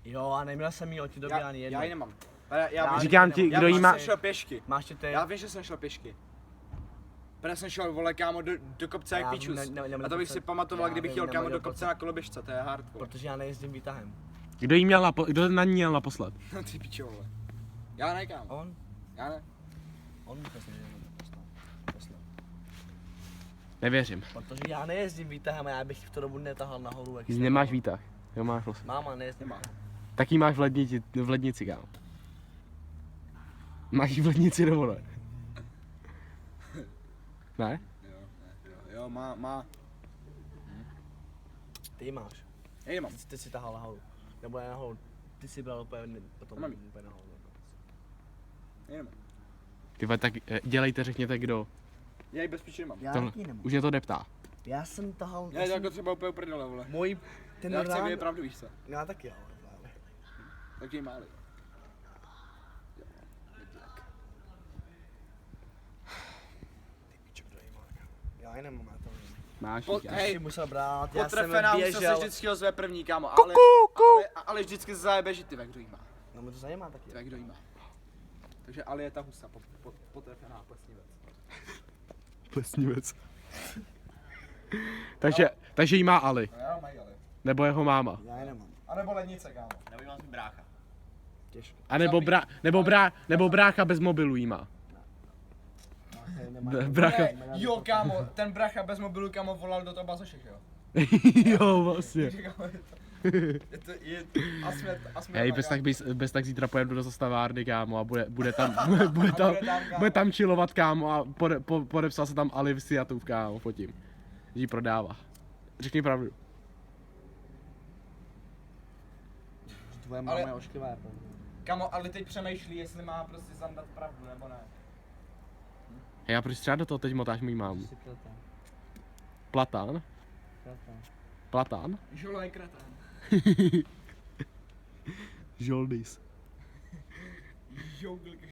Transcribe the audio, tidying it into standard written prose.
Jo, a neměl jsem jí od té doby ani jednu. Já ji nemám. Říkám ti, kdo jí má... Já jsem šel pěšky. Máš ty ty? Já vím, že jsem šel pěšky. Protože jsem šel, vole, kámo, do kopce jak pičus. A to bych si pamatoval, kdybych jel, kámo, do kopce na koloběžce, to je hard, vole. Protože já nejezdím výtahem. Kdo na ní měl naposled? Ty pičo, vole. Já ne, kámo. On? Já ne. On mi to poslal. Nevěřím. Protože já nejezdím výtahem a já bych v tu dobu netahal nahoru. Jak Nemáš výtah. Jo, máš vlastně. Máma nejezdím. Nemá. Tak jí máš v lednici, kámo. Máš jí v lednici nebo ne? Ne? Jo, má. Ty ji máš. Já ji nemám. Ty si tahal nahoru. Nebo já nahoru. Ty si bral úplně potom Nemám. úplně nahoru. Já ji nemám. Ty vole, tak řekněte kdo. Já ji bezpečně nemám. Já Tohle. taky nemám. Už mě to deptá. Já jsem tahal. Já jako třeba úplně uprdele, vole. Můj ten Já chci rán. vědět pravdu, víš co. Já taky, ale právě. Tak jej máli. Ty pičo, kdo ji má? Já ji nemám, já to nevím. Máš Hej, Si musel brát, já jsem potrefená se běžel. vždycky ozve první, kámo. Ale vždycky se zajebe, že ty ve, kdo jí má. No mě to zajímá taky. Ty ve, kdo jí má. Takže Ali je ta husa, potrefená plesnivec. Plesnivec. takže jí má Ali. No já mají Ali. Nebo jeho máma. Já ji nemám. A nebo lednice, kámo. Nebo mám si brácha. Těžko. A nebo brácha bez mobilu jí má. Brácha. Ne, jo, kámo, ten bracha bez mobilu, kámo, volal do toho bazošek, jo. Jo, vlastně. A jsme Hej, bez tak zítra pojedu do zastavárny, kámo, a bude tam chillovat, kámo, a podepsal se tam Ali v Seattle, kámo, fotím. Že ji prodává. Řekni pravdu. Tvoje máma je ošklivá, je pravda. Kámo, Ali teď přemýšlí, jestli má prostě zandat pravdu, nebo ne. Já proč třeba do toho teď motáš můj mámu? Platán? Platán? Žolaj kratán. Žoldis. Žougl